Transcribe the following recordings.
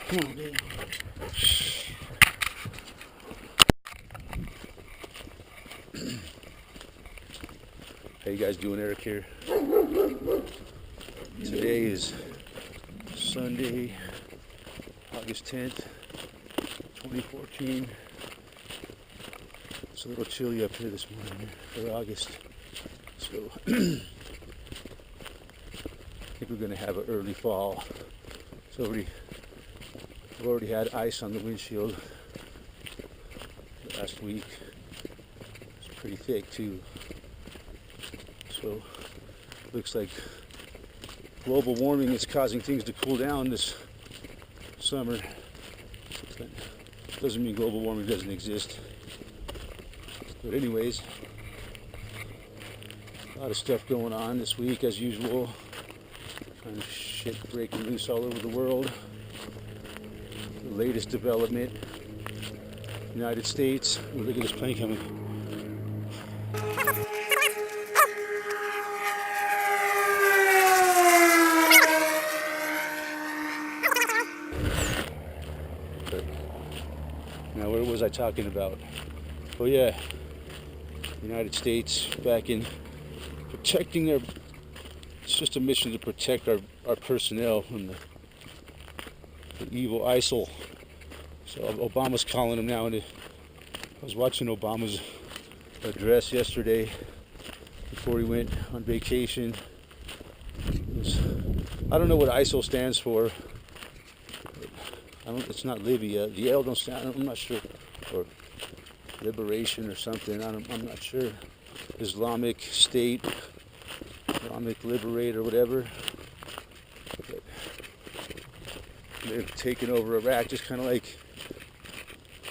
Come on, dude. How you guys doing? Eric here. Today is Sunday, August 10th, 2014. It's a little chilly up here this morning for August. So I think we're going to have an early fall. We've already had ice on the windshield last week. It's pretty thick too. So looks like global warming is causing things to cool down this summer. But doesn't mean global warming doesn't exist. But anyways, a lot of stuff going on this week as usual. Kind of shit breaking loose all over the world. The latest development, United States. Oh, look at this plane coming. Now, where was I talking about? Oh yeah, United States back in protecting their. It's just a mission to protect our personnel from the evil ISIL. So Obama's calling them now, and I was watching Obama's address yesterday before he went on vacation. I don't know what ISIL stands for. It's not Libya. The L don't stand. I'm not sure, or liberation or something. I'm not sure. Islamic State, Islamic Liberate or whatever. But they're taking over Iraq, just kind of like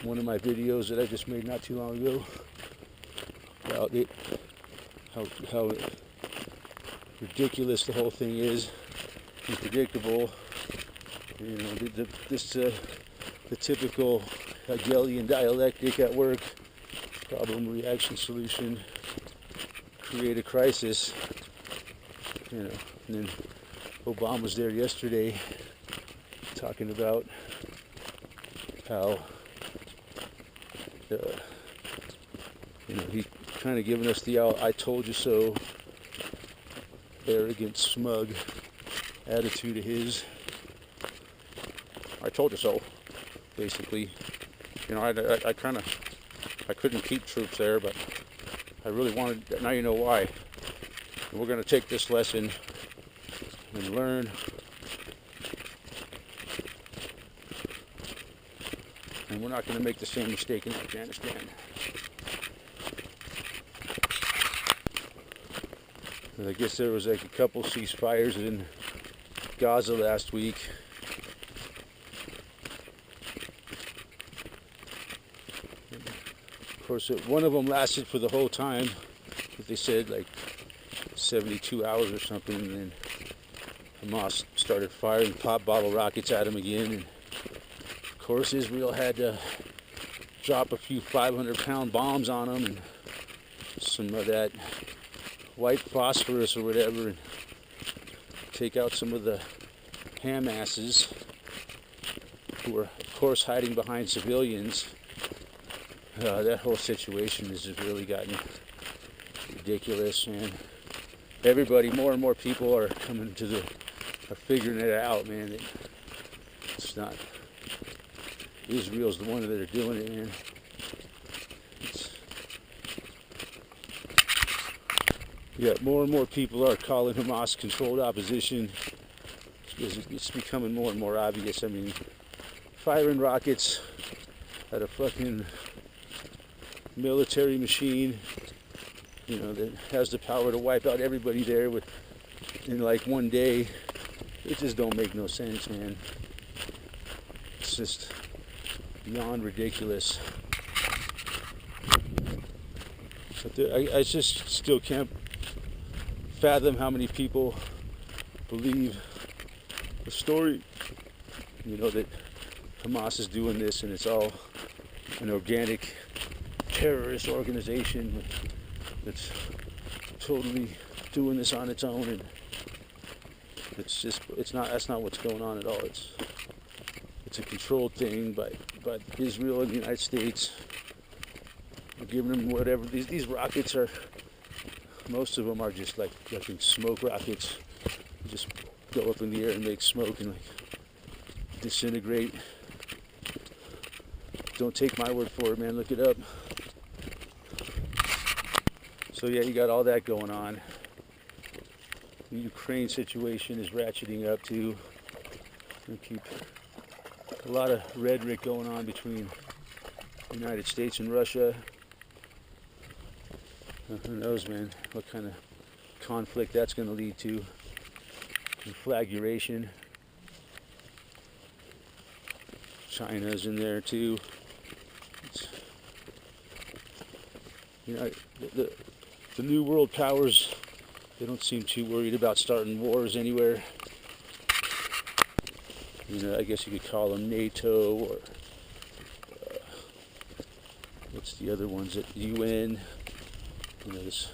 one of my videos that I just made not too long ago about it, how ridiculous the whole thing is, unpredictable. You know, the typical Hegelian dialectic at work: problem, reaction, solution, create a crisis. You know, and then Obama was there yesterday talking about how you know, he kind of giving us the "I told you so" arrogant, smug attitude of his. I told you so, basically. You know, I couldn't keep troops there, but I really wanted. Now you know why. And we're going to take this lesson and learn. And we're not going to make the same mistake in Afghanistan. I guess there was like a couple ceasefires in Gaza last week. Of course, one of them lasted for the whole time, but they said like 72 hours or something, and then Hamas started firing pop bottle rockets at them again. And of course, Israel had to drop a few 500-pound bombs on them and some of that white phosphorus or whatever, and take out some of the ham asses who are, of course, hiding behind civilians. That whole situation has just really gotten ridiculous, and everybody, more and more people are figuring it out, man. It's not Israel's the one that are doing it, man. More and more people are calling Hamas controlled opposition. It's becoming more and more obvious. I mean, firing rockets at a fucking military machine, you know, that has the power to wipe out everybody there in like one day. It just don't make no sense, man. It's just beyond ridiculous. But I just still can't fathom how many people believe the story, you know, that Hamas is doing this and it's all an organic terrorist organization that's totally doing this on its own, and that's not what's going on at all. It's it's a controlled thing by Israel and the United States. We're giving them whatever. These rockets are, most of them are just like fucking smoke rockets. You just go up in the air and make smoke and like disintegrate. Don't take my word for it, man. Look it up. So yeah, you got all that going on. The Ukraine situation is ratcheting up too. We keep a lot of rhetoric going on between the United States and Russia. Who knows, man, what kind of conflict that's going to lead to. Conflagration. China's in there too. You know, the new world powers, they don't seem too worried about starting wars anywhere. You know, I guess you could call them NATO, or what's the other ones at UN? You know, this.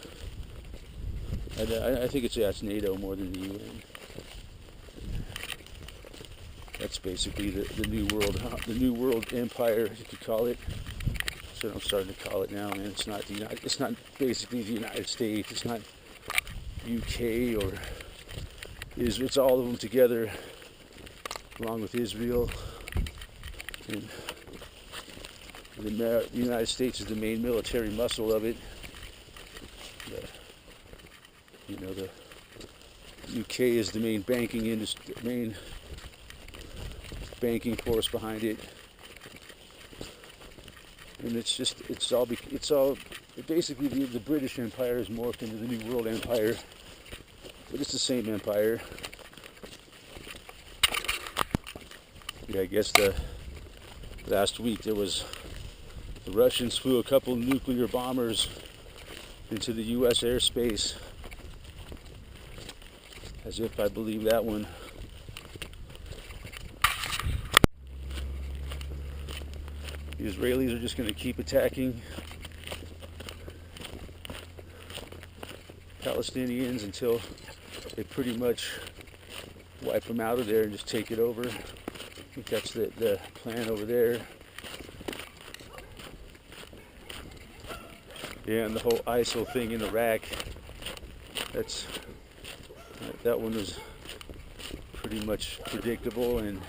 I think it's NATO more than the UN. That's basically the new world empire, you could call it. That's what I'm starting to call it now, man. It's not it's not basically the United States. It's not UK or Israel. It's all of them together, along with Israel. And the United States is the main military muscle of it. The UK is the main banking industry, main banking force behind it. And it's basically the British Empire is morphed into the New World Empire, but it's the same empire. Yeah, I guess last week the Russians flew a couple nuclear bombers into the U.S. airspace, as if I believe that one. The Israelis are just going to keep attacking Palestinians until they pretty much wipe them out of there and just take it over. I think that's the plan over there. Yeah, and the whole ISIL thing in Iraq, that one was pretty much predictable, and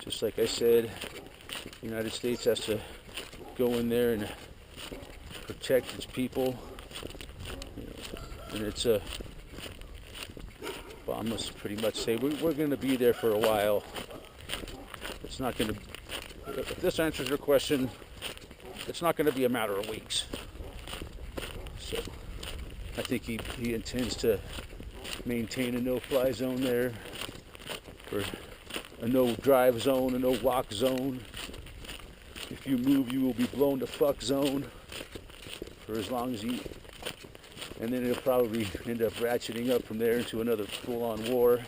just like I said, the United States has to go in there and protect its people. And it's well, I must pretty much say we're going to be there for a while. It's not going to, if this answers your question, it's not going to be a matter of weeks. So I think he intends to maintain a no-fly zone there, or a no-drive zone, a no-walk zone. If you move, you will be blown to fuck zone for as long as you... And then it'll probably end up ratcheting up from there into another full-on war,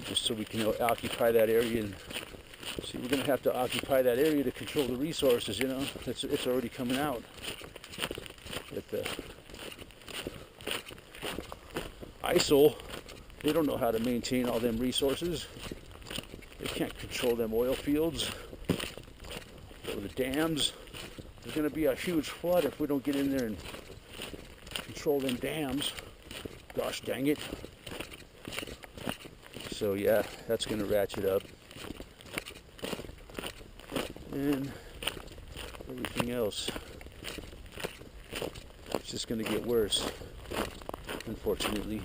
just so we can occupy that area. And see, we're going to have to occupy that area to control the resources, you know. It's already coming out. But ISIL, they don't know how to maintain all them resources. They can't control them oil fields or the dams. There's going to be a huge flood if we don't get in there and control them dams. Gosh dang it. So yeah, that's going to ratchet up. And everything else, it's just going to get worse, unfortunately.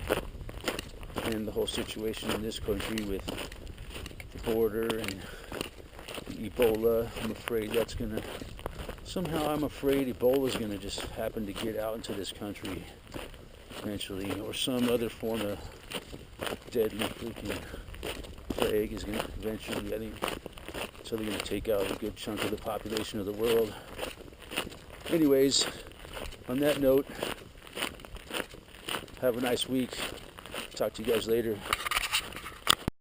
And the whole situation in this country with the border and the Ebola, I'm afraid that's going to... Somehow I'm afraid Ebola's going to just happen to get out into this country eventually, or some other form of deadly freaking plague is going to eventually, I think, so they're going to take out a good chunk of the population of the world. Anyways, on that note, have a nice week. Talk to you guys later.